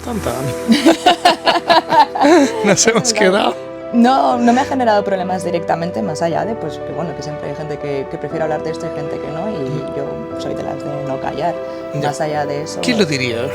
Tan, tan. Nos hemos quedado. No me ha generado problemas directamente, más allá de pues, que, bueno, que siempre hay gente que prefiere hablar de esto y gente que no, y yo soy de las de no callar. Más allá de eso... ¿Quién lo diría?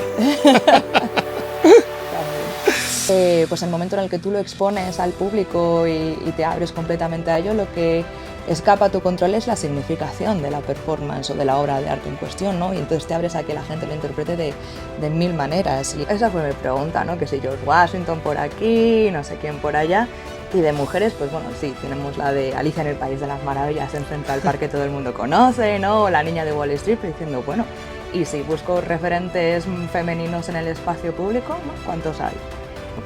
Pues el momento en el que tú lo expones al público y te abres completamente a ello, lo que escapa a tu control es la significación de la performance o de la obra de arte en cuestión, ¿no? Y entonces te abres a que la gente lo interprete de mil maneras. Y esa fue mi pregunta, ¿no? Que si George Washington por aquí, no sé quién por allá. Y de mujeres, pues bueno, sí, tenemos la de Alicia en el País de las Maravillas en Central Park que todo el mundo conoce, ¿no? O la niña de Wall Street diciendo, bueno, y si busco referentes femeninos en el espacio público, ¿no? ¿Cuántos hay?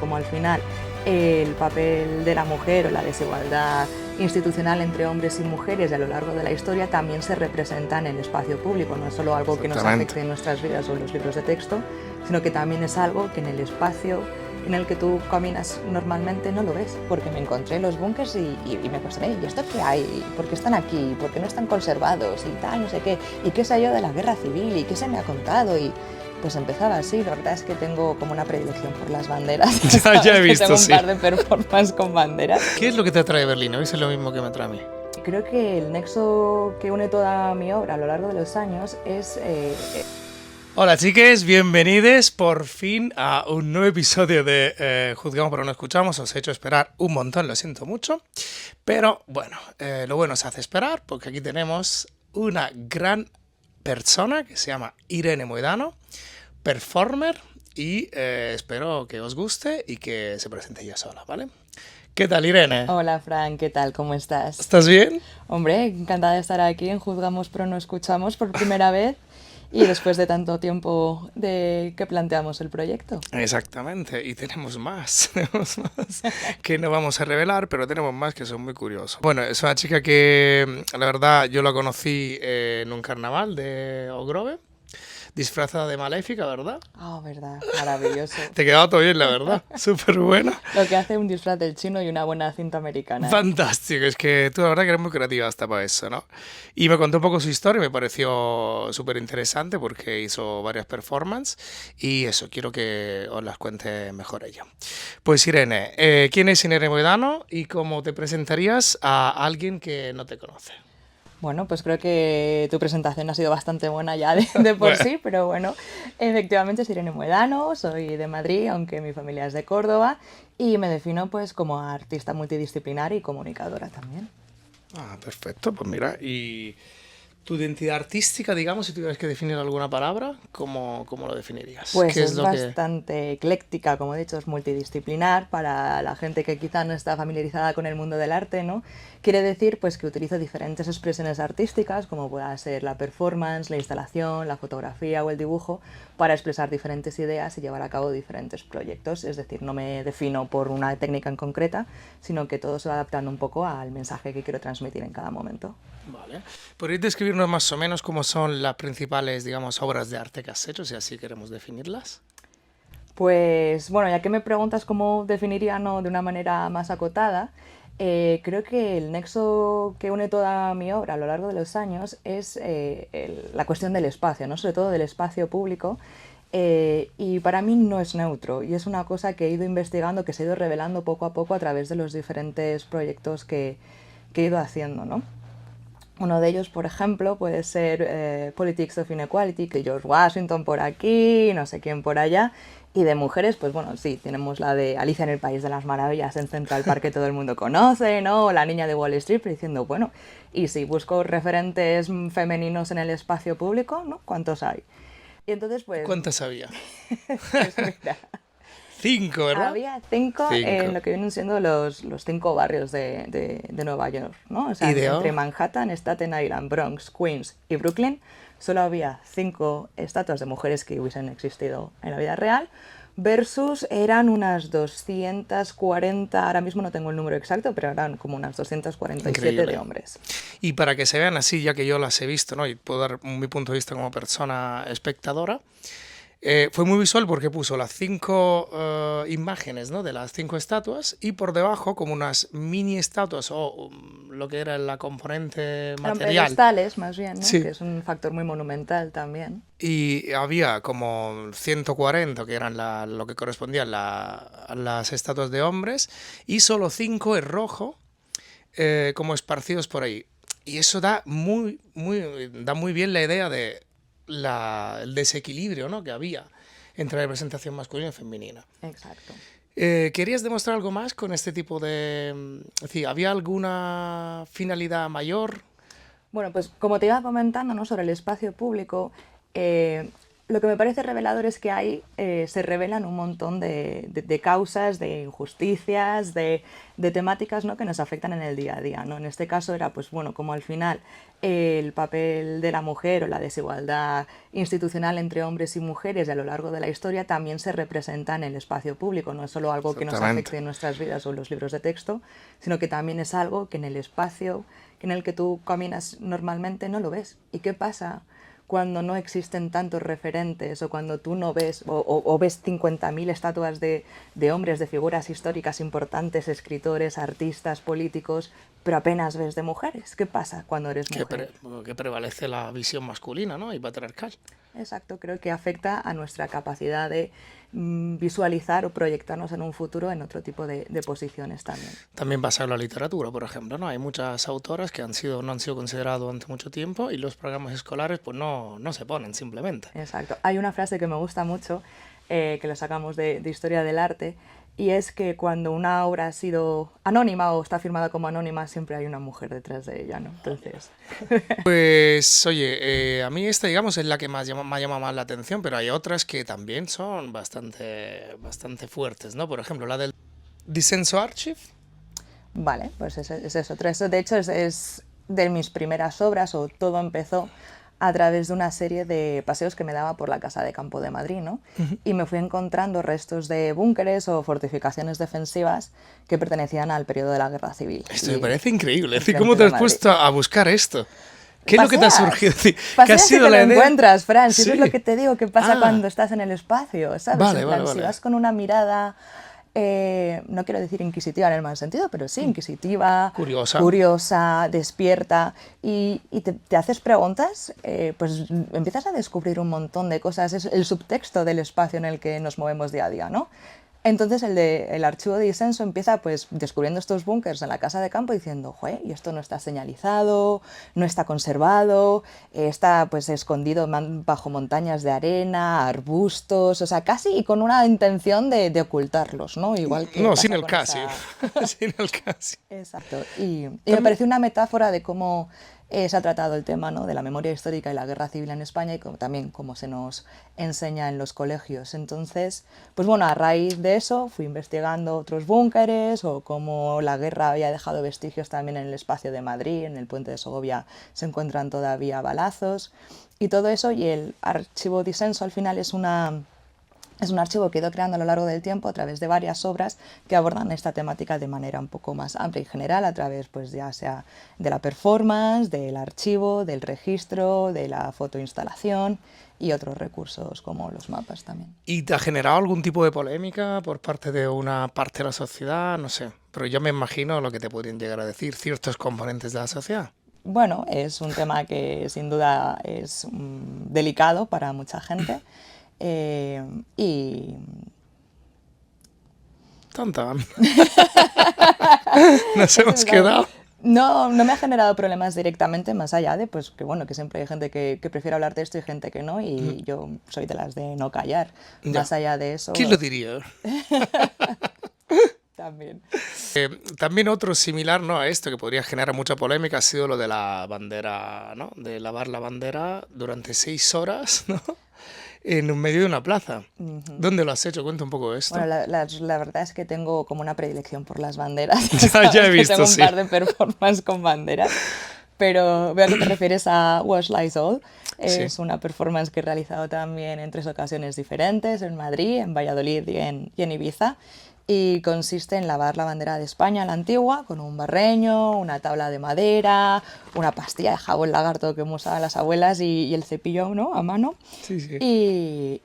Como al final el papel de la mujer o la desigualdad institucional entre hombres y mujeres a lo largo de la historia también se representa en el espacio público, no es solo algo que nos afecte en nuestras vidas o en los libros de texto, sino que también es algo que en el espacio en el que tú caminas normalmente no lo ves, porque me encontré los búnkers y me cuestioné, ¿y esto qué hay? ¿Por qué están aquí? ¿Por qué no están conservados? Y tal, no sé qué. ¿Y qué sé yo de la guerra civil? ¿Y qué se me ha contado? Y pues empezaba así, la verdad es que tengo como una predilección por las banderas. Ya he visto, tengo un sí. par de performances con banderas. ¿Qué es lo que te atrae Berlín? ¿O es lo mismo que me atrae a mí? Creo que el nexo que une toda mi obra a lo largo de los años es... Hola chiques, bienvenidos por fin a un nuevo episodio de Juzgamos pero no escuchamos. Os he hecho esperar un montón, lo siento mucho. Pero bueno, lo bueno se hace esperar porque aquí tenemos una gran persona que se llama Irene Moedano, performer, y espero que os guste y que se presente ella sola, ¿vale? ¿Qué tal, Irene? Hola, Frank, ¿qué tal? ¿Cómo estás? ¿Estás bien? Hombre, encantada de estar aquí en Juzgamos pero no escuchamos por primera vez y después de tanto tiempo de que planteamos el proyecto. Exactamente, y tenemos más que no vamos a revelar, pero tenemos más que son muy curiosos. Bueno, es una chica que la verdad yo la conocí en un carnaval de Ogrove, disfrazada de maléfica, ¿verdad? Ah, verdad, maravilloso. Te quedaba todo bien, la verdad, súper buena. Lo que hace un disfraz del chino y una buena cinta americana. Fantástico, es que tú la verdad que eres muy creativa hasta para eso, ¿no? Y me contó un poco su historia y me pareció súper interesante porque hizo varias performances y eso, quiero que os las cuente mejor ella. Pues Irene, ¿quién es Irene Moedano y cómo te presentarías a alguien que no te conoce? Bueno, pues creo que tu presentación ha sido bastante buena ya de por sí, pero bueno, efectivamente soy Irene Moedano, soy de Madrid, aunque mi familia es de Córdoba, y me defino pues como artista multidisciplinar y comunicadora también. Ah, perfecto, pues mira, y tu identidad artística, digamos, si tuvieras que definir alguna palabra, ¿cómo lo definirías? Pues ¿Qué es lo bastante ecléctica, como he dicho, es multidisciplinar para la gente que quizá no está familiarizada con el mundo del arte, ¿no? Quiere decir pues que utilizo diferentes expresiones artísticas, como pueda ser la performance, la instalación, la fotografía o el dibujo, para expresar diferentes ideas y llevar a cabo diferentes proyectos. Es decir, no me defino por una técnica en concreta, sino que todo se va adaptando un poco al mensaje que quiero transmitir en cada momento. Vale. ¿Podrías describirnos más o menos cómo son las principales, digamos, obras de arte que has hecho, si así queremos definirlas? Pues bueno, ya que me preguntas cómo definiría, ¿no?, de una manera más acotada, creo que el nexo que une toda mi obra a lo largo de los años es la cuestión del espacio, ¿no?, sobre todo del espacio público, y para mí no es neutro, y es una cosa que he ido investigando, que se ha ido revelando poco a poco a través de los diferentes proyectos que he ido haciendo, ¿no? Uno de ellos, por ejemplo, puede ser Politics of Inequality, que George Washington por aquí, no sé quién por allá. Y de mujeres, pues bueno, sí, tenemos la de Alicia en el País de las Maravillas en Central Park que todo el mundo conoce, ¿no? O la niña de Wall Street diciendo, bueno, y si busco referentes femeninos en el espacio público, ¿no? ¿Cuántos hay? Y entonces, pues... ¿Cuántas había? Pues mira... 5, ¿verdad? Había 5 en lo que vienen siendo los 5 barrios de Nueva York, ¿no? O sea, entre Manhattan, Staten Island, Bronx, Queens y Brooklyn, solo había 5 estatuas de mujeres que hubiesen existido en la vida real, versus eran unas 240, ahora mismo no tengo el número exacto, pero eran como unas 247 Increíble. De hombres. Y para que se vean así, ya que yo las he visto, ¿no?, y puedo dar mi punto de vista como persona espectadora, Fue muy visual porque puso las 5 imágenes, ¿no?, de las 5 estatuas y por debajo como unas mini estatuas o lo que era la componente Eran material. pedestales, más bien, ¿no? Sí. Que es un factor muy monumental también. Y había como 140 que eran lo que correspondía a las estatuas de hombres y solo 5 en rojo como esparcidos por ahí. Y eso da muy bien la idea de el desequilibrio, ¿no?, que había entre la representación masculina y femenina. Exacto. ¿Querías demostrar algo más con este tipo de...? Es decir, ¿había alguna finalidad mayor? Bueno, pues como te iba comentando, ¿no?, sobre el espacio público, lo que me parece revelador es que ahí se revelan un montón de causas, de injusticias, de temáticas, ¿no?, que nos afectan en el día a día, ¿no? En este caso era, pues bueno, como al final el papel de la mujer o la desigualdad institucional entre hombres y mujeres a lo largo de la historia también se representa en el espacio público. No es solo algo que nos afecte en nuestras vidas o en los libros de texto, sino que también es algo que en el espacio en el que tú caminas normalmente no lo ves. ¿Y qué pasa cuando no existen tantos referentes o cuando tú no ves o ves 50.000 estatuas de hombres, de figuras históricas importantes, escritores, artistas, políticos, pero apenas ves de mujeres? ¿Qué pasa cuando eres mujer? Que prevalece la visión masculina, ¿no?, y patriarcal. Exacto, creo que afecta a nuestra capacidad de visualizar o proyectarnos en un futuro en otro tipo de posiciones también. También pasa en la literatura, por ejemplo, ¿no? Hay muchas autoras que no han sido consideradas durante mucho tiempo y los programas escolares pues no se ponen simplemente. Exacto. Hay una frase que me gusta mucho, que la sacamos de Historia del Arte, y es que cuando una obra ha sido anónima o está firmada como anónima, siempre hay una mujer detrás de ella, ¿no? Entonces... Pues, oye, a mí esta, digamos, es la que me ha llamado más la atención, pero hay otras que también son bastante fuertes, ¿no? Por ejemplo, la del Disenso Archive. Vale, pues ese es otro. Eso, de hecho, es de mis primeras obras, o todo empezó a través de una serie de paseos que me daba por la Casa de Campo de Madrid, ¿no? Y me fui encontrando restos de búnkeres o fortificaciones defensivas que pertenecían al periodo de la Guerra Civil. Esto me parece increíble. Es decir, ¿cómo te has puesto a buscar esto? ¿Qué es lo que te ha surgido? ¿Qué ha sido la idea? Encuentras, Fran, si eso es lo que te digo, que pasa cuando estás en el espacio, ¿sabes? Vale, en plan, si vas con una mirada... no quiero decir inquisitiva en el mal sentido, pero sí inquisitiva, curiosa, despierta, y te haces preguntas, pues empiezas a descubrir un montón de cosas. Es el subtexto del espacio en el que nos movemos día a día, ¿no? Entonces el archivo de Disenso empieza pues descubriendo estos búnkers en la Casa de Campo diciendo, joder, y esto no está señalizado, no está conservado, está pues escondido bajo montañas de arena, arbustos, o sea, casi y con una intención de ocultarlos, ¿no? Igual que... No, sin el casi. Sin el casi. Exacto. Y me pareció una metáfora de cómo se ha tratado el tema, ¿no?, de la memoria histórica y la guerra civil en España, y también cómo se nos enseña en los colegios. Entonces, pues bueno, a raíz de eso fui investigando otros búnkeres o cómo la guerra había dejado vestigios también en el espacio de Madrid. En el puente de Segovia se encuentran todavía balazos y todo eso, y el archivo Disenso al final es un archivo que he ido creando a lo largo del tiempo a través de varias obras que abordan esta temática de manera un poco más amplia y general, a través pues ya sea de la performance, del archivo, del registro, de la fotoinstalación y otros recursos como los mapas también. ¿Y te ha generado algún tipo de polémica por parte de una parte de la sociedad? No sé, pero yo me imagino lo que te podrían llegar a decir ciertos componentes de la sociedad. Bueno, es un tema que sin duda es delicado para mucha gente. Y... Tan. Nos hemos quedado. No me ha generado problemas directamente, más allá de pues que bueno, que siempre hay gente que prefiere hablar de esto y gente que no, y yo soy de las de no callar. Ya. Más allá de eso... ¿Quién lo diría? También. También otro similar, ¿no?, a esto que podría generar mucha polémica ha sido lo de la bandera, ¿no?, de lavar la bandera durante 6 horas, ¿no?, en medio de una plaza. ¿Dónde lo has hecho? Cuenta un poco esto. Bueno, la verdad es que tengo como una predilección por las banderas. Ya he visto, tengo un par de performances con banderas. Pero veo que te refieres a Wash Lies All. Es una performance que he realizado también en 3 ocasiones diferentes, en Madrid, en Valladolid y en Ibiza. y consiste en lavar la bandera de España, la antigua, con un barreño, una tabla de madera, una pastilla de jabón lagarto que usaban las abuelas y el cepillo, ¿no?, a mano. Sí, sí.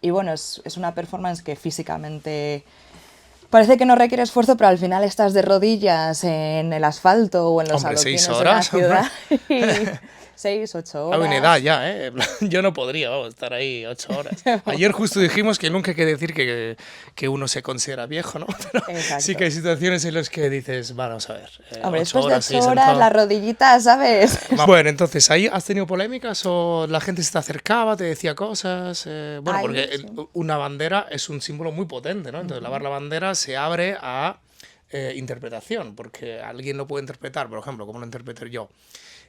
Y bueno, es una performance que físicamente parece que no requiere esfuerzo, pero al final estás de rodillas en el asfalto o en los Hombre, 6 adoquines de la horas, ciudad. Y 6, 8 Hay horas. una edad ya, ¿eh? Yo no podría, vamos, estar ahí 8 horas. Ayer justo dijimos que nunca hay que decir que uno se considera viejo, ¿no? Pero Exacto. sí que hay situaciones en las que dices, vamos a ver, Hombre, 8 después de horas 8 ahí horas, sentado. las rodillitas, ¿sabes? Bueno, entonces, ¿ahí has tenido polémicas o la gente se te acercaba, te decía cosas? Bueno, Ahí, porque sí. una bandera es un símbolo muy potente, ¿no? Entonces, lavar la bandera se abre a interpretación, porque alguien lo puede interpretar, por ejemplo, como lo interpreto yo,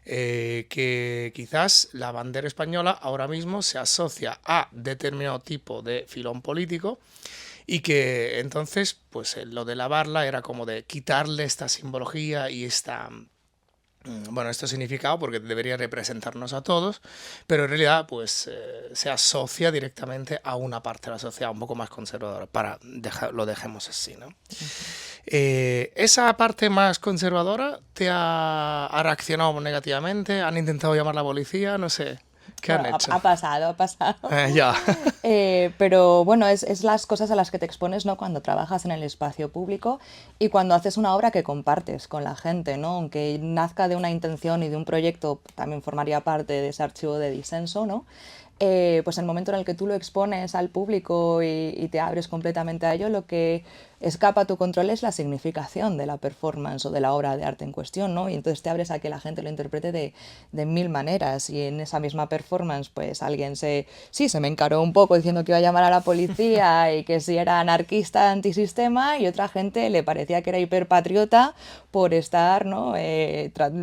que quizás la bandera española ahora mismo se asocia a determinado tipo de filón político y que entonces, pues lo de lavarla era como de quitarle esta simbología y esta... Bueno, este significado porque debería representarnos a todos, pero en realidad pues se asocia directamente a una parte de la sociedad un poco más conservadora, lo dejemos así, ¿no? ¿Esa parte más conservadora te ha reaccionado negativamente? ¿Han intentado llamar a la policía? No sé. ¿Qué han Bueno, hecho? ha pasado, ha pasado. Ya. Pero bueno, es las cosas a las que te expones, ¿no?, cuando trabajas en el espacio público y cuando haces una obra que compartes con la gente, ¿no? Aunque nazca de una intención y de un proyecto, también formaría parte de ese archivo de disenso, ¿no? Pues el momento en el que tú lo expones al público y te abres completamente a ello, lo que escapa a tu control es la significación de la performance o de la obra de arte en cuestión, ¿no? Y entonces te abres a que la gente lo interprete de mil maneras y en esa misma performance pues alguien se me encaró un poco diciendo que iba a llamar a la policía y que si era anarquista antisistema, y otra gente le parecía que era hiperpatriota por estar, ¿no?,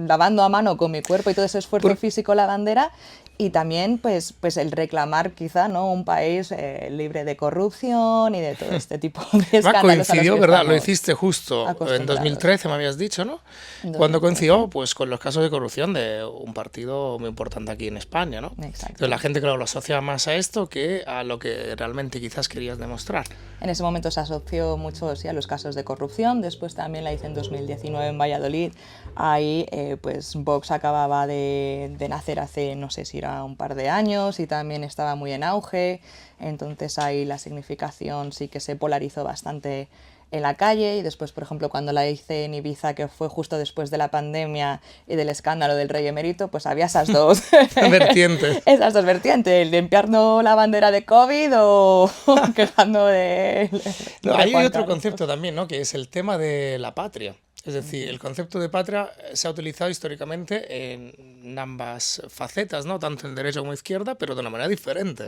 lavando a mano con mi cuerpo y todo ese esfuerzo físico la bandera. Y también pues el reclamar quizá, ¿no?, un país libre de corrupción y de todo este tipo de escándalos. Coincidió, ¿verdad? Lo hiciste justo en acostumbrados. 2013, me habías dicho, ¿no? En Cuando 2013. coincidió pues con los casos de corrupción de un partido muy importante aquí en España, ¿no? Exacto. Entonces la gente, claro, lo asocia más a esto que a lo que realmente quizás querías demostrar. En ese momento se asoció mucho, sí, a los casos de corrupción. Después también la hice en 2019 en Valladolid. Ahí pues Vox acababa de nacer hace, no sé si era un par de años, y también estaba muy en auge. Entonces ahí la significación sí que se polarizó bastante en la calle. Y después, por ejemplo, cuando la hice en Ibiza, que fue justo después de la pandemia y del escándalo del rey emérito, pues había esas dos Vertientes. esas dos vertientes, limpiando la bandera de COVID o quejando de... No, ahí hay otro concepto también, ¿no? Que es el tema de la patria. Es decir, el concepto de patria se ha utilizado históricamente en ambas facetas, ¿no? Tanto en derecha como en izquierda, pero de una manera diferente.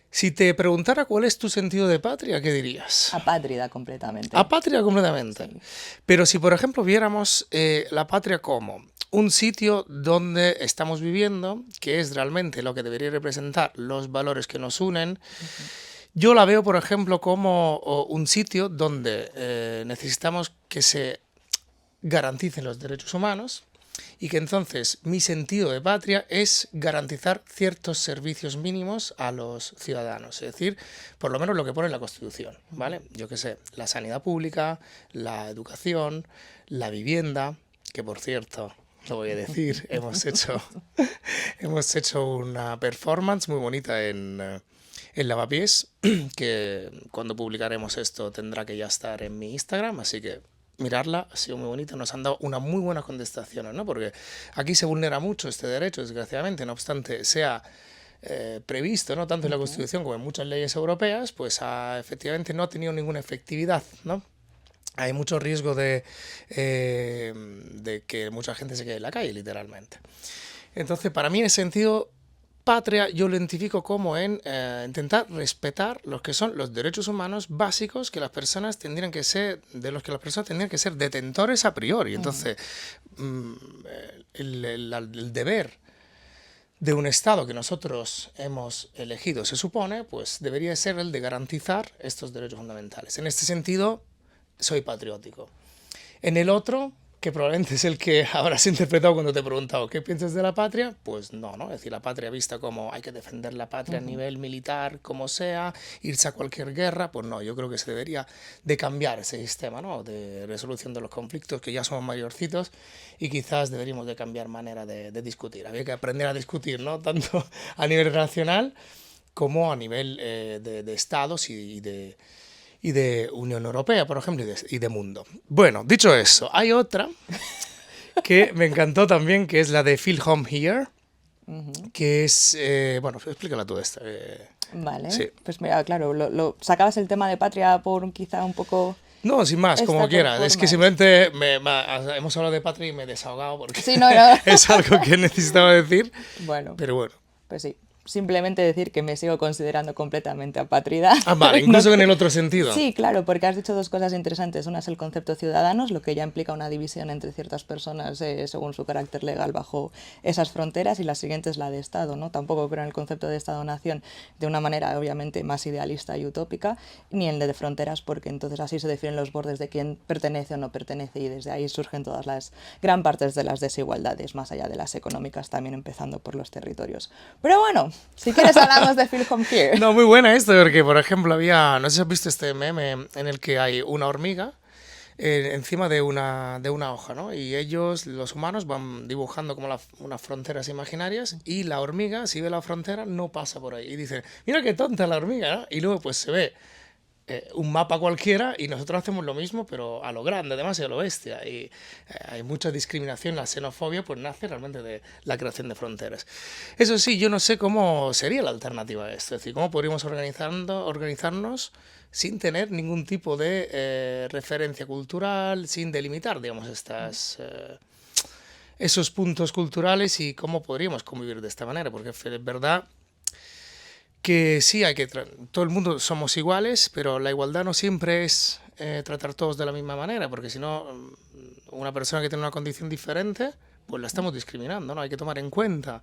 Si te preguntara cuál es tu sentido de patria, ¿qué dirías? Apátrida completamente. Apátrida completamente. Sí. Pero si, por ejemplo, viéramos la patria como un sitio donde estamos viviendo, que es realmente lo que debería representar los valores que nos unen, yo la veo, por ejemplo, como un sitio donde necesitamos que se garanticen los derechos humanos y que entonces mi sentido de patria es garantizar ciertos servicios mínimos a los ciudadanos, es decir, por lo menos lo que pone la Constitución, ¿vale? Yo qué sé, la sanidad pública, la educación, la vivienda, que por cierto, lo voy a decir, hemos hecho una performance muy bonita en Lavapiés, que cuando publicaremos esto tendrá que ya estar en mi Instagram, así que mirarla, ha sido muy bonita, nos han dado una muy buena contestación, ¿no? Porque aquí se vulnera mucho este derecho, desgraciadamente, no obstante sea previsto, ¿no?, tanto en la Constitución como en muchas leyes europeas, pues efectivamente no ha tenido ninguna efectividad, ¿no? Hay mucho riesgo de que mucha gente se quede en la calle, literalmente. Entonces, para mí, en ese sentido, patria yo lo identifico como en intentar respetar los que son los derechos humanos básicos que las personas tendrían que ser, de los que las personas tendrían que ser detentores a priori. Entonces, el deber de un Estado que nosotros hemos elegido, se supone, pues debería ser el de garantizar estos derechos fundamentales. En este sentido, soy patriótico. En el otro, que probablemente es el que habrás interpretado cuando te he preguntado ¿qué piensas de la patria? Pues no, ¿no? Es decir, la patria vista como hay que defender la patria a nivel militar, como sea, irse a cualquier guerra, pues no, yo creo que se debería de cambiar ese sistema, ¿no? De resolución de los conflictos, que ya somos mayorcitos y quizás deberíamos de cambiar manera de discutir. Había que aprender a discutir, ¿no? Tanto a nivel nacional como a nivel de estados y de Unión Europea, por ejemplo, y de mundo. Bueno, dicho eso, hay otra que me encantó también, que es la de Feel Home Here, que es... bueno, explícala tú esta. Vale, Sí. pues mira, claro, sacabas el tema de patria por quizá un poco... No, sin más, como esta quiera. Es que performance. simplemente hemos hablado de patria y me he desahogado porque Sí, no, no. es algo que necesitaba decir, Bueno, pero bueno. pues sí. Simplemente decir que me sigo considerando completamente apátrida. Ah, vale, incluso en el otro sentido. Sí, claro, porque has dicho dos cosas interesantes. Una es el concepto ciudadanos, lo que ya implica una división entre ciertas personas según su carácter legal bajo esas fronteras, y la siguiente es la de Estado, ¿no? Tampoco creo en el concepto de Estado-nación de una manera obviamente más idealista y utópica, ni en el de fronteras, porque entonces así se definen los bordes de quién pertenece o no pertenece, y desde ahí surgen todas las gran partes de las desigualdades, más allá de las económicas, también empezando por los territorios. Pero bueno, si quieres hablamos de Feel Home Here. No, muy buena esto, porque por ejemplo no sé si has visto este meme en el que hay una hormiga encima de una hoja, ¿no? Y ellos, los humanos, van dibujando como unas fronteras imaginarias y la hormiga, si ve la frontera, no pasa por ahí. Y dicen, mira qué tonta la hormiga, ¿no? Y luego pues se ve un mapa cualquiera y nosotros hacemos lo mismo, pero a lo grande, además, y a lo bestia. Y hay mucha discriminación, la xenofobia, pues nace realmente de la creación de fronteras. Eso sí, yo no sé cómo sería la alternativa a esto, es decir, cómo podríamos organizarnos sin tener ningún tipo de referencia cultural, sin delimitar, digamos, esos puntos culturales y cómo podríamos convivir de esta manera, porque es verdad que sí, todo el mundo somos iguales, pero la igualdad no siempre es tratar todos de la misma manera, porque si no, una persona que tiene una condición diferente, pues la estamos discriminando, ¿no? Hay que tomar en cuenta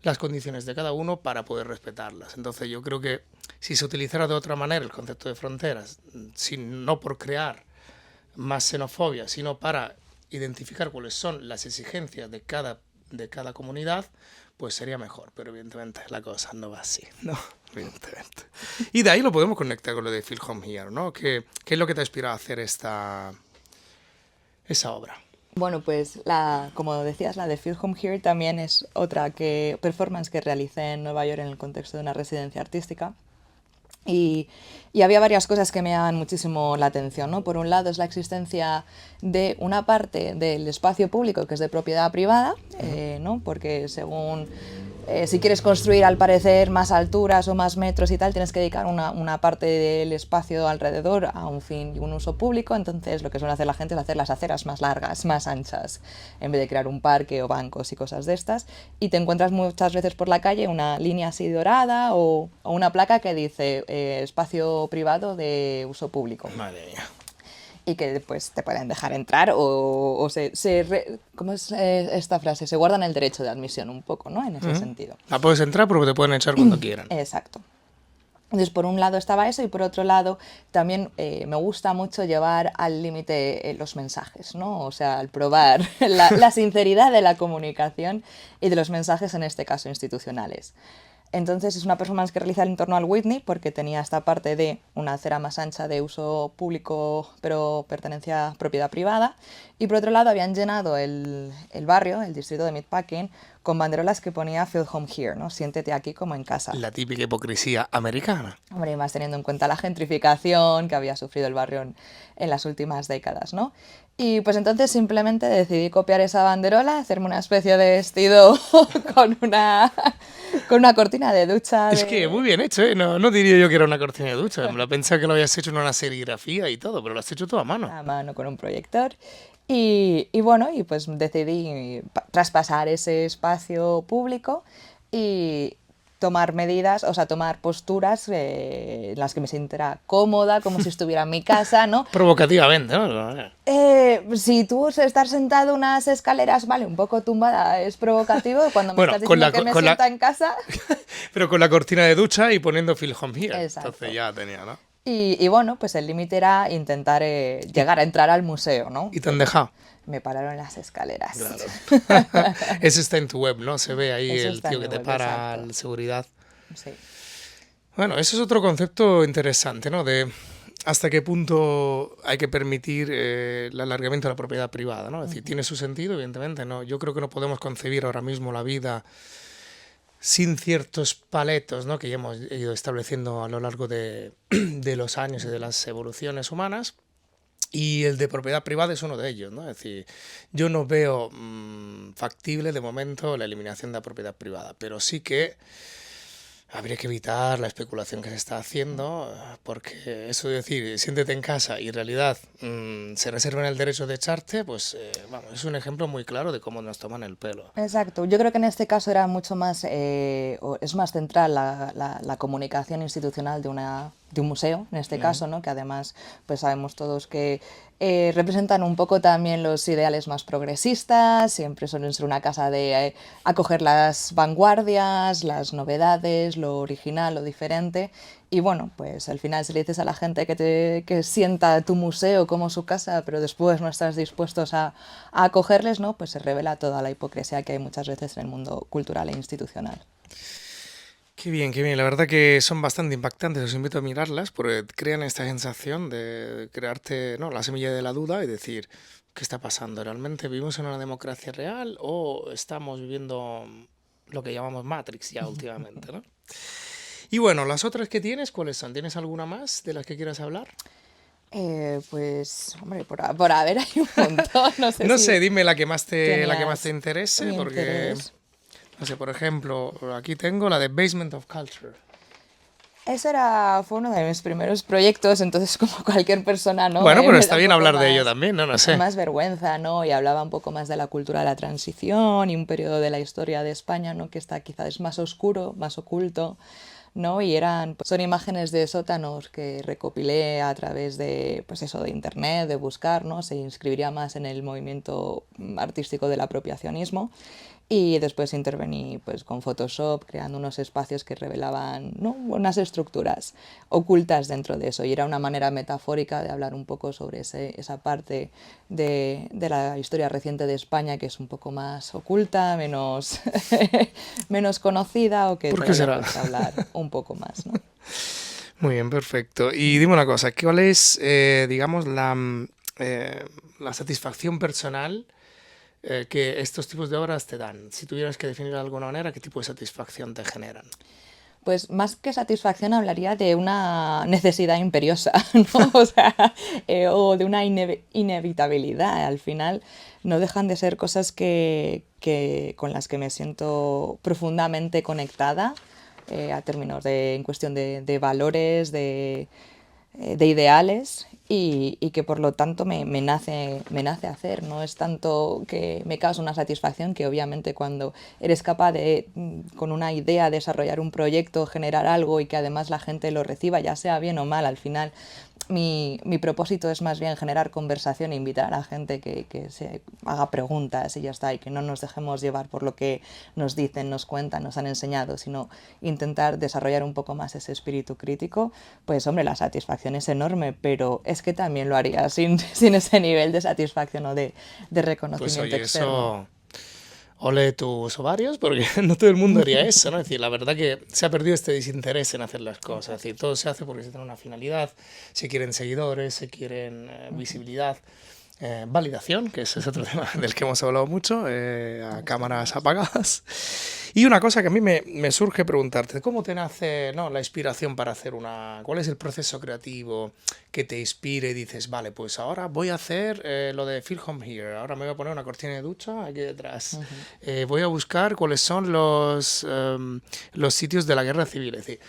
las condiciones de cada uno para poder respetarlas. Entonces yo creo que si se utilizara de otra manera el concepto de fronteras, no por crear más xenofobia, sino para identificar cuáles son las exigencias de cada comunidad, pues sería mejor, pero evidentemente la cosa no va así, ¿no? Evidentemente. Y de ahí lo podemos conectar con lo de Feel Home Here, ¿no? ¿Qué es lo que te ha inspirado a hacer esa obra? Bueno, pues como decías, la de Feel Home Here también es otra performance que realicé en Nueva York en el contexto de una residencia artística. Y había varias cosas que me llaman muchísimo la atención, ¿no? Por un lado es la existencia de una parte del espacio público que es de propiedad privada, ¿no? Porque según si quieres construir al parecer más alturas o más metros y tal, tienes que dedicar una parte del espacio alrededor a un fin y un uso público. Entonces lo que suele hacer la gente es hacer las aceras más largas, más anchas, en vez de crear un parque o bancos y cosas de estas. Y te encuentras muchas veces por la calle una línea así dorada o una placa que dice espacio privado de uso público. Madre mía. Y que pues te pueden dejar entrar o ¿cómo es esta frase? Se guardan el derecho de admisión un poco, ¿no? En ese sentido. La puedes entrar porque te pueden echar cuando quieran. Exacto. Entonces, por un lado estaba eso y por otro lado también me gusta mucho llevar al límite los mensajes, ¿no? O sea, al probar la sinceridad de la comunicación y de los mensajes, en este caso institucionales. Entonces es una performance que realiza en torno al Whitney porque tenía esta parte de una acera más ancha de uso público pero pertenencia a propiedad privada, y por otro lado habían llenado el barrio, el distrito de Meatpacking, con banderolas que ponía Feel Home Here, ¿no? Siéntete aquí como en casa. La típica hipocresía americana. Hombre, y más teniendo en cuenta la gentrificación que había sufrido el barrio en las últimas décadas, ¿no? Y pues entonces simplemente decidí copiar esa banderola, hacerme una especie de vestido con una cortina de ducha. Es que muy bien hecho, ¿eh? No diría yo que era una cortina de ducha. Me lo pensaba que lo habías hecho en una serigrafía y todo, pero lo has hecho todo a mano. A mano con un proyector. Y bueno, y pues decidí traspasar ese espacio público y tomar medidas, o sea, tomar posturas en las que me sintiera cómoda, como si estuviera en mi casa, ¿no? Provocativamente, ¿no? Si tú estar sentado unas escaleras, vale, un poco tumbada, es provocativo, cuando me estás diciendo que me sienta en casa... Pero con la cortina de ducha y poniendo Feel Home Here. Exacto. Entonces ya tenía, ¿no? Y bueno, pues el límite era intentar llegar a entrar al museo, ¿no? ¿Y te han dejado? Me pararon las escaleras. Claro. Eso está en tu web, ¿no? Se ve ahí Eso el está en tío mi que te web, para, exacto. la seguridad. Sí. Bueno, eso es otro concepto interesante, ¿no? De hasta qué punto hay que permitir el alargamiento de la propiedad privada, ¿no? Es decir, tiene su sentido, evidentemente, ¿no? Yo creo que no podemos concebir ahora mismo la vida sin ciertos paletos, ¿no? Que ya hemos ido estableciendo a lo largo de los años y de las evoluciones humanas. Y el de propiedad privada es uno de ellos, ¿no? Es decir, yo no veo factible de momento la eliminación de la propiedad privada, pero sí que habría que evitar la especulación que se está haciendo, porque eso de decir, siéntete en casa y en realidad se reservan el derecho de echarte, pues vamos, es un ejemplo muy claro de cómo nos toman el pelo. Exacto. Yo creo que en este caso era mucho más, es más central la comunicación institucional de un museo, en este caso, ¿no? Que además, pues sabemos todos que representan un poco también los ideales más progresistas, siempre suelen ser una casa de acoger las vanguardias, las novedades, lo original, lo diferente. Y bueno, pues al final si le dices a la gente que sienta tu museo como su casa, pero después no estás dispuestos a acogerles, ¿no? Pues se revela toda la hipocresía que hay muchas veces en el mundo cultural e institucional. Qué bien, qué bien. La verdad que son bastante impactantes. Os invito a mirarlas porque crean esta sensación de crearte, ¿no? La semilla de la duda y decir, ¿qué está pasando? ¿Realmente vivimos en una democracia real o estamos viviendo lo que llamamos Matrix ya últimamente, ¿no? Y bueno, las otras que tienes, ¿cuáles son? ¿Tienes alguna más de las que quieras hablar? Pues, hombre, por haber hay un montón, no sé No sé, si dime la que más te tenías interese, un porque, interés. no sé, por ejemplo, aquí tengo la de Basement of Culture. Fue uno de mis primeros proyectos, entonces como cualquier persona, ¿no? Bueno, pero Me está da un bien poco hablar de ello también, no sé. más vergüenza, ¿no? Y hablaba un poco más de la cultura de la transición y un periodo de la historia de España, ¿no? Que está quizás más oscuro, más oculto, ¿no? Y son imágenes de sótanos que recopilé a través de, pues eso, de internet, de buscar, ¿no? Se inscribiría más en el movimiento artístico del apropiacionismo. Y después intervení pues, con Photoshop, creando unos espacios que revelaban, ¿no? Unas estructuras ocultas dentro de eso. Y era una manera metafórica de hablar un poco sobre esa parte de la historia reciente de España que es un poco más oculta, menos, menos conocida o que ¿Por qué todavía será? cuesta hablar un poco más, ¿no? Muy bien, perfecto. Y dime una cosa, ¿cuál es, digamos, la satisfacción personal que estos tipos de obras te dan? Si tuvieras que definir de alguna manera, ¿qué tipo de satisfacción te generan? Pues más que satisfacción hablaría de una necesidad imperiosa, ¿no? O sea, o de una inevitabilidad. Al final no dejan de ser cosas con las que me siento profundamente conectada a términos en cuestión de valores, de ideales y que por lo tanto me nace hacer. No es tanto que me causa una satisfacción que obviamente cuando eres capaz de, con una idea, desarrollar un proyecto, generar algo y que además la gente lo reciba, ya sea bien o mal, al final mi propósito es más bien generar conversación e invitar a la gente que se haga preguntas y ya está, y que no nos dejemos llevar por lo que nos dicen, nos cuentan, nos han enseñado, sino intentar desarrollar un poco más ese espíritu crítico. Pues hombre, la satisfacción es enorme, pero es que también lo haría sin ese nivel de satisfacción o de Pues reconocimiento oye, externo. eso ole tus ovarios, porque no todo el mundo haría eso, ¿no? Es decir, la verdad que se ha perdido este desinterés en hacer las cosas. Es decir, todo se hace porque se tiene una finalidad, se quieren seguidores, se quieren visibilidad. Validación, que ese es otro tema del que hemos hablado mucho, a cámaras apagadas. Y una cosa que a mí me surge preguntarte, ¿cómo te nace, no, la inspiración para hacer cuál es el proceso creativo que te inspire y dices, vale, pues ahora voy a hacer lo de Feel Home Here, ahora me voy a poner una cortina de ducha aquí detrás, voy a buscar cuáles son los sitios de la guerra civil, es decir,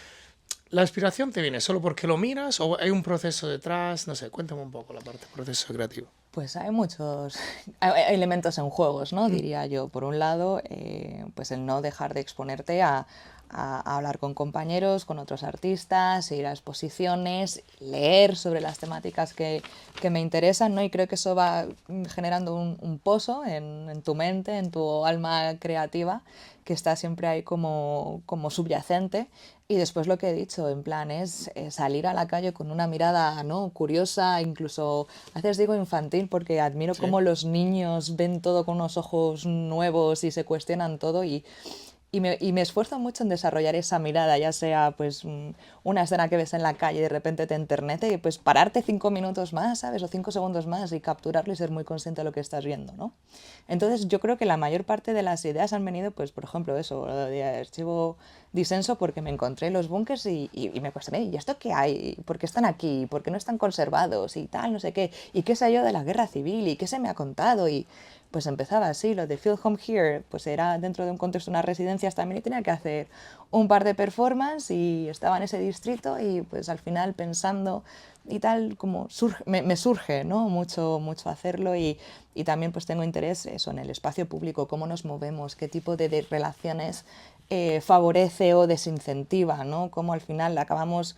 ¿la inspiración te viene solo porque lo miras o hay un proceso detrás? No sé, cuéntame un poco la parte del proceso creativo. Pues hay muchos elementos en juegos, ¿no? Diría yo. Por un lado, pues el no dejar de exponerte a hablar con compañeros, con otros artistas, ir a exposiciones, leer sobre las temáticas que me interesan, ¿no? Y creo que eso va generando un pozo en tu mente, en tu alma creativa, que está siempre ahí como subyacente. Y después lo que he dicho, en plan, es salir a la calle con una mirada, ¿no?, curiosa, incluso a veces digo infantil, porque admiro Sí. cómo los niños ven todo con unos ojos nuevos y se cuestionan todo y me esfuerzo mucho en desarrollar esa mirada, ya sea pues una escena que ves en la calle y de repente te enternece y pues pararte 5 minutos más, ¿sabes? O 5 segundos más y capturarlo y ser muy consciente de lo que estás viendo, ¿no? Entonces yo creo que la mayor parte de las ideas han venido, pues por ejemplo eso, lo de Archivo Disenso, porque me encontré los búnkers y me cuestioné, ¿y esto qué hay? ¿Por qué están aquí? ¿Por qué no están conservados? Y tal, no sé qué. ¿Y qué sé yo de la guerra civil? ¿Y qué se me ha contado? Y pues empezaba así, lo de Feel Home Here, pues era dentro de un contexto de unas residencias también y tenía que hacer un par de performances y estaba en ese distrito y pues al final pensando y tal, como me surge, ¿no?, mucho hacerlo y también pues tengo interés eso, en el espacio público, cómo nos movemos, qué tipo de relaciones favorece o desincentiva, ¿no? Cómo al final acabamos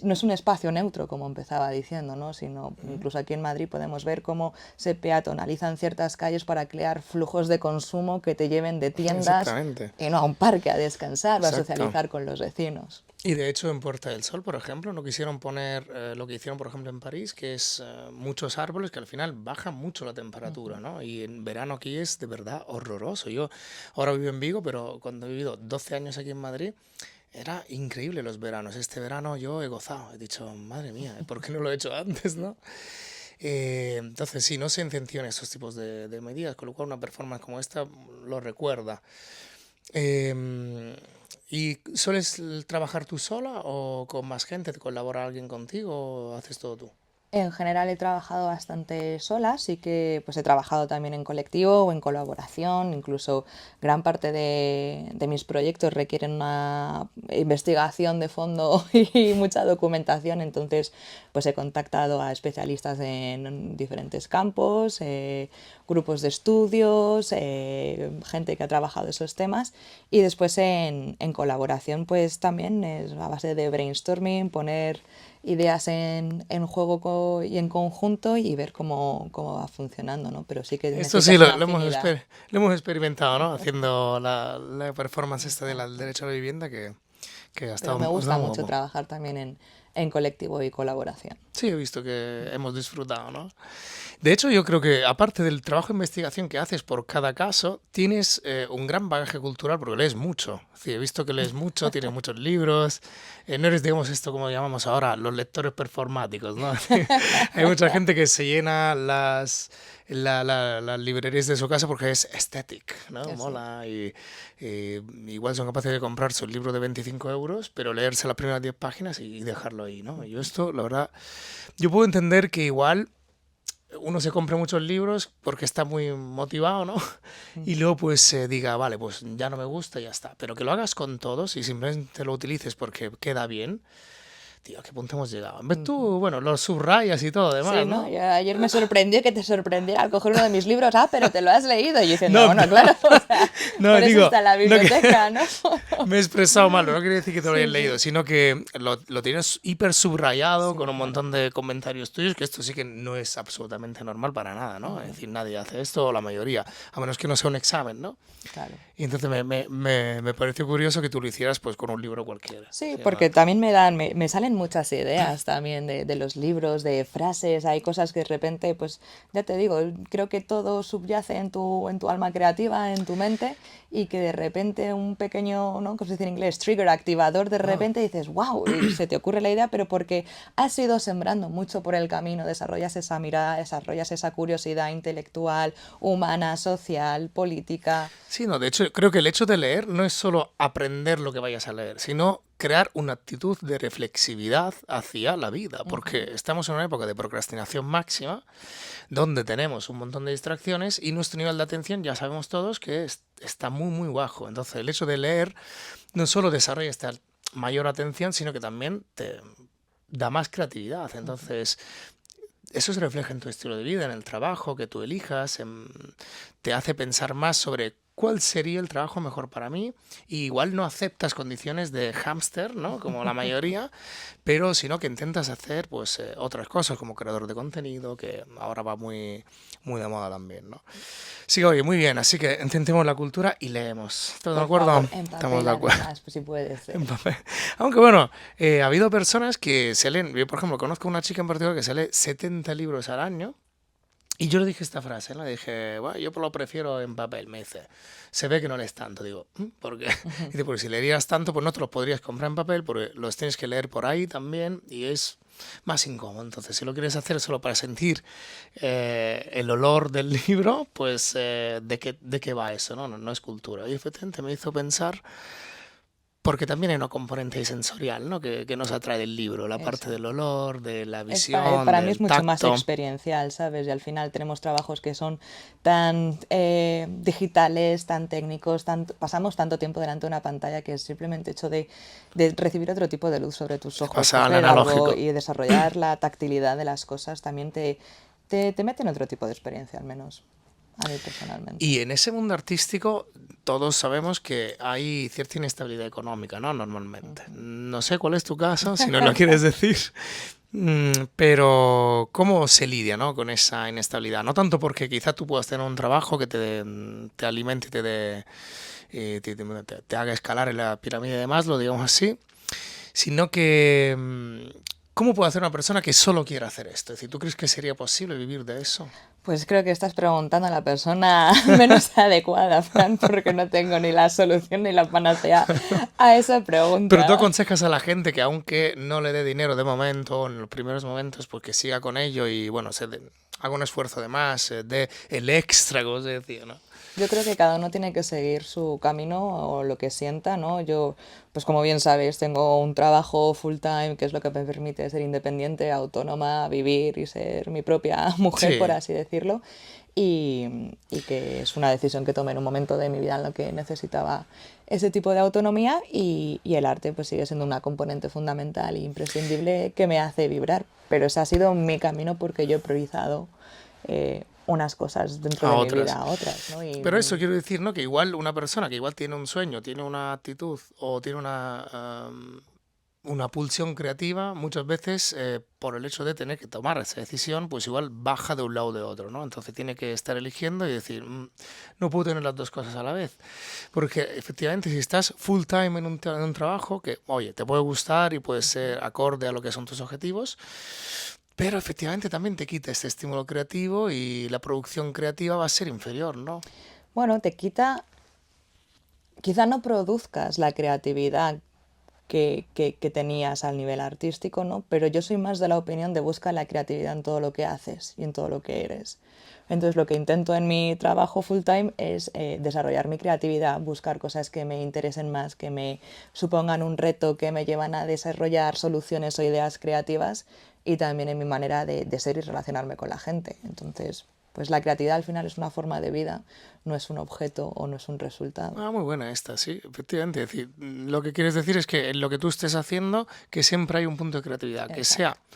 no es un espacio neutro, como empezaba diciendo, ¿no?, sino incluso aquí en Madrid podemos ver cómo se peatonalizan ciertas calles para crear flujos de consumo que te lleven de tiendas Exactamente. y no a un parque a descansar o a Exacto. socializar con los vecinos. Y de hecho en Puerta del Sol, por ejemplo, no quisieron poner lo que hicieron, por ejemplo, en París, que es muchos árboles que al final bajan mucho la temperatura, ¿no? Y en verano aquí es de verdad horroroso. Yo ahora vivo en Vigo, pero cuando he vivido 12 años aquí en Madrid, era increíble los veranos. Este verano yo he gozado. He dicho, madre mía, ¿por qué no lo he hecho antes, no? Entonces, sí, no se intencionan estos tipos de medidas, con lo cual una performance como esta lo recuerda. Eh, ¿Y sueles trabajar tú sola o con más gente? ¿Te colabora alguien contigo o haces todo tú? En general he trabajado bastante sola, sí que pues he trabajado también en colectivo o en colaboración, incluso gran parte de mis proyectos requieren una investigación de fondo y mucha documentación, entonces pues he contactado a especialistas en diferentes campos, grupos de estudios, gente que ha trabajado esos temas y después en colaboración pues también es a base de brainstorming, poner ideas en juego y en conjunto y ver cómo va funcionando, ¿no? Pero sí que Esto sí necesitas una afinidad. lo hemos experimentado, ¿no? Haciendo la performance esta del derecho a la vivienda que Pero me ha gusta estado muy mucho guapo. trabajar también en colectivo y colaboración. Sí, he visto que hemos disfrutado, ¿no? De hecho, yo creo que aparte del trabajo de investigación que haces por cada caso, tienes un gran bagaje cultural porque lees mucho. Sí, he visto que lees mucho, tienes muchos libros. No eres, digamos, esto como llamamos ahora, los lectores performáticos, ¿no? Hay mucha gente que se llena las librerías de su casa porque es aesthetic, ¿no? Sí. Mola y igual son capaces de comprarse un libro de 25 euros, pero leerse las primeras 10 páginas y dejarlo ahí, ¿no? Yo esto, la verdad, yo puedo entender que igual uno se compre muchos libros porque está muy motivado, ¿no? Y luego pues diga, vale, pues ya no me gusta y ya está. Pero que lo hagas con todos y simplemente lo utilices porque queda bien, tío, ¿a qué punto hemos llegado? En vez tú, bueno, lo subrayas y todo Sí, demás, ¿no? ¿no? Ayer me sorprendió que te sorprendiera al coger uno de mis libros, pero te lo has leído. Y yo diciendo, No, bueno, claro, o sea, no, por eso digo, está en la no que biblioteca, ¿no? me he expresado mal, no quería decir que te lo hayas Sí, leído, sí. sino que lo tienes hiper subrayado Sí, con un claro. montón de comentarios tuyos, que esto sí que no es absolutamente normal para nada, ¿no? Es decir, nadie hace esto, o la mayoría, a menos que no sea un examen, ¿no? Claro. Y entonces me pareció curioso que tú lo hicieras pues con un libro cualquiera. Sí, Sí, porque también me salen muchas ideas también de los libros, de frases, hay cosas que de repente, pues ya te digo, creo que todo subyace en tu alma creativa, en tu mente, y que de repente un pequeño, ¿no?, como se dice en inglés, trigger, activador, de ah, repente dices, wow, y se te ocurre la idea, pero porque has ido sembrando mucho por el camino, desarrollas esa mirada, desarrollas esa curiosidad intelectual, humana, social, política. sí, no, de hecho creo que el hecho de leer no es solo aprender lo que vayas a leer, sino crear una actitud de reflexividad hacia la vida, porque estamos en una época de procrastinación máxima, donde tenemos un montón de distracciones y nuestro nivel de atención ya sabemos todos que está muy, muy bajo. Entonces el hecho de leer no solo desarrolla esta mayor atención, sino que también te da más creatividad. Entonces, eso se refleja en tu estilo de vida, en el trabajo que tú elijas, te hace pensar más sobre cuál sería el trabajo mejor para mí. Y igual no aceptas condiciones de hámster, ¿no? Como la mayoría, pero sino que intentas hacer pues otras cosas como creador de contenido, que ahora va muy de moda también, ¿no? Sí, oye, muy bien, así que intentemos la cultura y leemos. ¿Estamos de Por acuerdo? favor, en Estamos papel de acuerdo. además, pues si puede ser. En papel. Aunque bueno, ha habido personas que se leen, yo por ejemplo conozco una chica en particular que se lee 70 libros al año. Y yo le dije esta frase, ¿no? Le dije, bueno, yo lo prefiero en papel. Me dice, se ve que no lees tanto. Digo, ¿por qué? Dice, porque si leerías tanto, pues no te los podrías comprar en papel, porque los tienes que leer por ahí también y es más incómodo. Entonces, si lo quieres hacer solo para sentir el olor del libro, pues ¿de qué va eso? No es cultura. Y efectivamente me hizo pensar, porque también hay una componente ahí sensorial, ¿no? Que nos atrae del libro, la parte Eso. del olor, de la visión, Para mí es del mucho más tacto. experiencial, ¿sabes? Y al final tenemos trabajos que son tan digitales, tan técnicos, pasamos tanto tiempo delante de una pantalla que el simplemente hecho de recibir otro tipo de luz sobre tus ojos, Pasa al coger algo analógico. y desarrollar la tactilidad de las cosas también te mete en otro tipo de experiencia, al menos a mí personalmente. Y en ese mundo artístico todos sabemos que hay cierta inestabilidad económica, ¿no? Normalmente. No sé cuál es tu caso, si no lo quieres decir. Pero ¿cómo se lidia, ¿no? Con esa inestabilidad? No tanto porque quizá tú puedas tener un trabajo que te alimente y te haga escalar en la pirámide de Maslow, digamos así, sino que ¿cómo puede hacer una persona que solo quiera hacer esto? Es decir, ¿tú crees que sería posible vivir de eso? Pues creo que estás preguntando a la persona menos adecuada, Fran, porque no tengo ni la solución ni la panacea a esa Pero tú pregunta. aconsejas a la gente que aunque no le dé dinero de momento, en los primeros momentos, pues que siga con ello y bueno, haga un esfuerzo de más, de el extra, como se decía, ¿no? Yo creo que cada uno tiene que seguir su camino o lo que sienta, ¿no? Yo, pues como bien sabes, tengo un trabajo full time, que es lo que me permite ser independiente, autónoma, vivir y ser mi propia mujer, por Sí. así decirlo. Y que es una decisión que tomé en un momento de mi vida en lo que necesitaba ese tipo de autonomía y el arte pues sigue siendo una componente fundamental e imprescindible que me hace vibrar. Pero ese ha sido mi camino porque yo he priorizado unas cosas dentro A de mi vida otras. a otras, ¿no? Pero eso quiero decir, ¿no? Que igual una persona que igual tiene un sueño, tiene una actitud o tiene una pulsión creativa, muchas veces por el hecho de tener que tomar esa decisión, pues igual baja de un lado o de otro, ¿no? Entonces tiene que estar eligiendo y decir, no puedo tener las dos cosas a la vez. Porque efectivamente si estás full time en un trabajo que, oye, te puede gustar y puede ser acorde a lo que son tus objetivos, pero efectivamente también te quita este estímulo creativo y la producción creativa va a ser inferior, ¿no? Bueno, quizá no produzcas la creatividad que tenías al nivel artístico, ¿no? Pero yo soy más de la opinión de buscar la creatividad en todo lo que haces y en todo lo que eres. Entonces lo que intento en mi trabajo full time es desarrollar mi creatividad, buscar cosas que me interesen más, que me supongan un reto, que me llevan a desarrollar soluciones o ideas creativas y también en mi manera de ser y relacionarme con la gente. Entonces, pues la creatividad al final es una forma de vida, no es un objeto o no es un resultado. Ah, muy buena esta, sí, efectivamente. Es decir, lo que quieres decir es que en lo que tú estés haciendo, que siempre hay un punto de creatividad, que sea Exacto,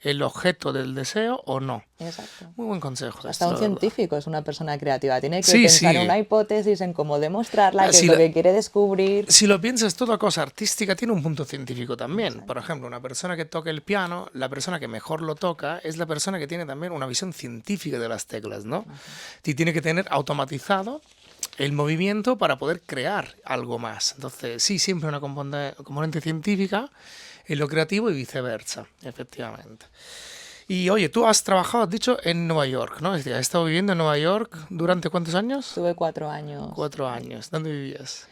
el objeto del deseo o no. exacto. Muy buen consejo Hasta esto, un la verdad. científico es una persona creativa. Tiene que Sí, pensar en sí. una hipótesis, en cómo demostrarla, qué es Si lo lo, que quiere descubrir. si lo piensas, toda cosa artística tiene un punto científico también. Por Exacto. ejemplo, una persona que toca el piano, la persona que mejor lo toca es la persona que tiene también una visión científica de las teclas, ¿no? Y tiene que tener automatizado el movimiento para poder crear algo más. Entonces, sí, siempre una componente científica en lo creativo y viceversa, efectivamente. Y oye, tú has trabajado, has dicho, en Nueva York, ¿no? Es decir, has estado viviendo en Nueva York durante ¿cuántos años? Estuve 4 años. 4 años. ¿Dónde vivías?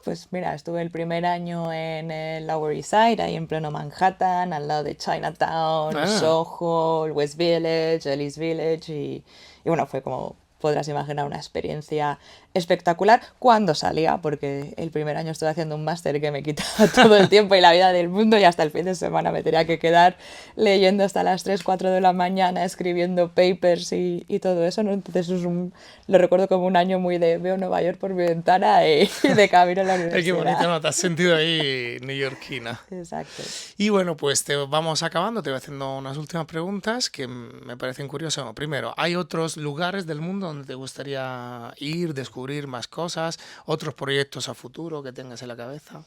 Pues mira, estuve el primer año en el Lower East Side, ahí en pleno Manhattan, al lado de Chinatown, Ah, Soho, el West Village, el East Village y bueno, fue como podrás imaginar una experiencia espectacular cuando salía, porque el primer año estuve haciendo un máster que me quitaba todo el tiempo y la vida del mundo y hasta el fin de semana me tenía que quedar leyendo hasta las 3 4 de la mañana, escribiendo papers y todo eso, ¿no? Entonces lo recuerdo como un año muy de veo Nueva York por mi ventana y de camino a la ay, qué bonito, universidad. ¿no? Te has sentido ahí neoyorquina. Exacto. Y bueno, pues te vamos acabando, te voy haciendo unas últimas preguntas que me parecen curiosas. Bueno, primero, ¿hay otros lugares del mundo donde te gustaría ir, descubrir? descubrir más cosas, otros proyectos a futuro que tengas en la cabeza.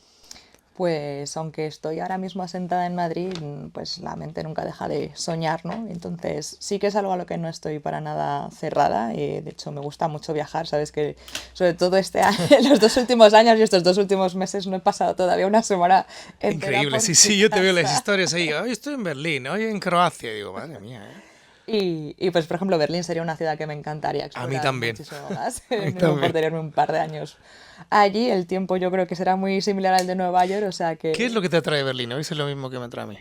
Pues aunque estoy ahora mismo asentada en Madrid, pues la mente nunca deja de soñar, ¿no? Entonces sí que es algo a lo que no estoy para nada cerrada y de hecho me gusta mucho viajar, sabes que sobre todo este año, los 2 últimos años y estos 2 últimos meses no he pasado todavía una semana entera Increíble, por sí, mi yo te veo las casa. historias ahí, hoy estoy en Berlín, hoy en Croacia, y digo, madre mía, ¿eh? Pues, por ejemplo, Berlín sería una ciudad que me encantaría A mí explorar también, muchísimo más. a mí Me también. importaría irme un par de años allí. El tiempo yo creo que será muy similar al de Nueva York, o sea ¿Qué es que lo que te atrae de Berlín? Hoy es lo mismo que me atrae a mí.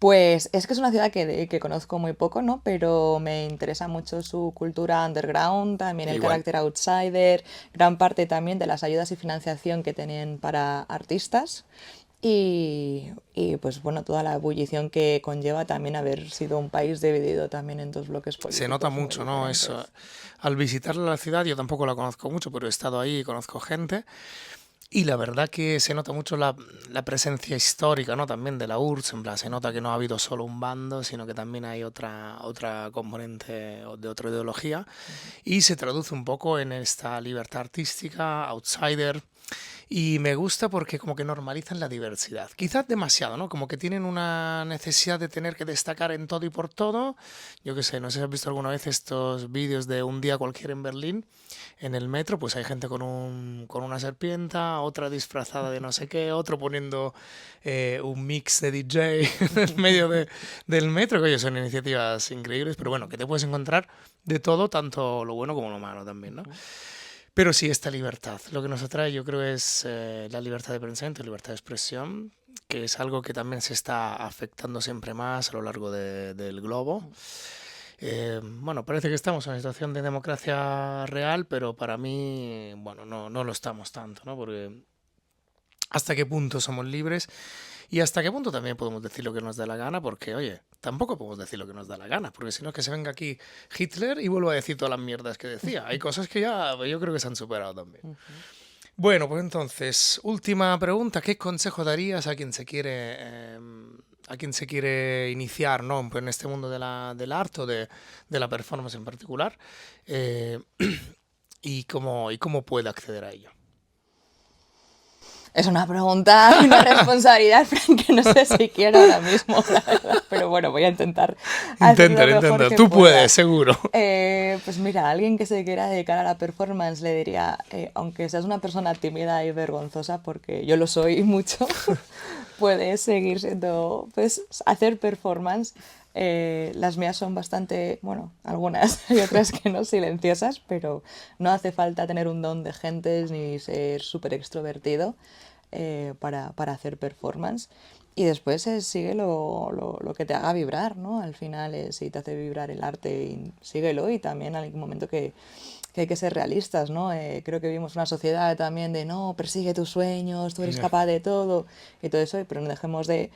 pues es que es una ciudad que conozco muy poco, ¿no? Pero me interesa mucho su cultura underground, también el Igual. carácter outsider, gran parte también de las ayudas y financiación que tienen para artistas pues bueno, toda la ebullición que conlleva también haber sido un país dividido también en 2 bloques Se nota políticos muy mucho, ¿no? Eso. diferentes. Al visitar la ciudad, yo tampoco la conozco mucho, pero he estado ahí y conozco gente. Y la verdad que se nota mucho la presencia histórica, ¿no? También de la URSS, en plan, se nota que no ha habido solo un bando, sino que también hay otra componente de otra ideología. Y se traduce un poco en esta libertad artística, outsider. Y me gusta porque como que normalizan la diversidad. Quizás demasiado, ¿no? Como que tienen una necesidad de tener que destacar en todo y por todo. Yo qué sé, no sé si has visto alguna vez estos vídeos de un día cualquiera en Berlín, en el metro, pues hay gente con una serpienta, otra disfrazada de no sé qué, otro poniendo un mix de DJ en el medio del metro, que oye, son iniciativas increíbles, pero bueno, que te puedes encontrar de todo, tanto lo bueno como lo malo también, ¿no? Pero sí, esta libertad. Lo que nos atrae, yo creo, es la libertad de pensamiento, libertad de expresión, que es algo que también se está afectando siempre más a lo largo del globo. Bueno, parece que estamos en una situación de democracia real, pero para mí, bueno, no lo estamos tanto, ¿no? Porque hasta qué punto somos libres y hasta qué punto también podemos decir lo que nos da la gana, porque, oye, tampoco podemos decir lo que nos da la gana, porque si no, que se venga aquí Hitler y vuelva a decir todas las mierdas que decía. Hay cosas que ya yo creo que se han superado también. Bueno, pues entonces, última pregunta, ¿qué consejo darías a quien se quiere iniciar, ¿no? Pues en este mundo del arte o de la performance en particular? Eh, y cómo puede acceder a ello. Es una pregunta y una responsabilidad, Frank, que no sé si quiero ahora mismo, la verdad, pero bueno, voy a intentar hacer lo Inténtalo, mejor inténtalo. que Tú puedes, pueda. seguro. Pues mira, a alguien que se quiera dedicar a la performance le diría, aunque seas una persona tímida y vergonzosa, porque yo lo soy mucho, puedes seguir siendo, puedes hacer performance. Las mías son bastante, bueno, algunas y otras que no, silenciosas, pero no hace falta tener un don de gentes ni ser súper extrovertido para hacer performance. Y después sigue lo que te haga vibrar, ¿no? Al final, si te hace vibrar el arte, síguelo y también hay un momento que hay que ser realistas, ¿no? Creo que vivimos una sociedad también de no, persigue tus sueños, tú eres Ya. capaz de todo y todo eso, pero no dejemos de...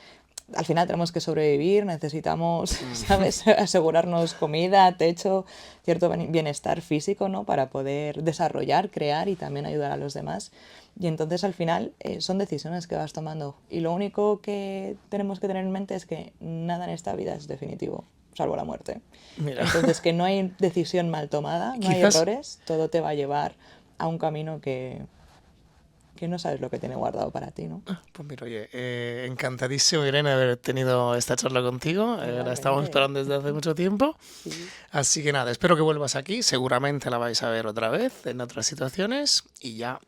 Al final tenemos que sobrevivir, necesitamos, ¿sabes? Asegurarnos comida, techo, cierto bienestar físico, ¿no? Para poder desarrollar, crear y también ayudar a los demás. Y entonces al final son decisiones que vas tomando. Y lo único que tenemos que tener en mente es que nada en esta vida es definitivo, salvo la muerte. Mira, Entonces que no hay decisión mal tomada, no hay quizás, errores, todo te va a llevar a un camino que no sabes lo que tiene guardado para ti, ¿no? pues mira, oye, encantadísimo, Irene, de haber tenido esta charla contigo. La estábamos Igualmente, esperando desde hace mucho tiempo. sí, Así que nada, espero que vuelvas aquí. Seguramente la vais a ver otra vez en otras situaciones y ya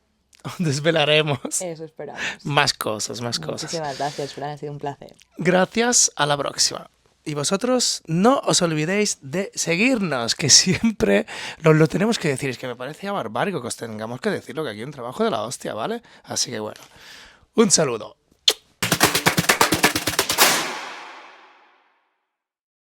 os desvelaremos eso esperamos. más cosas, más cosas. Muchísimas gracias, Fran, ha sido un placer. Gracias, a la próxima. Y vosotros no os olvidéis de seguirnos, que siempre nos lo tenemos que decir. Es que me parece ya barbárico que os tengamos que decirlo, que aquí hay un trabajo de la hostia, ¿vale? Así que bueno, un saludo.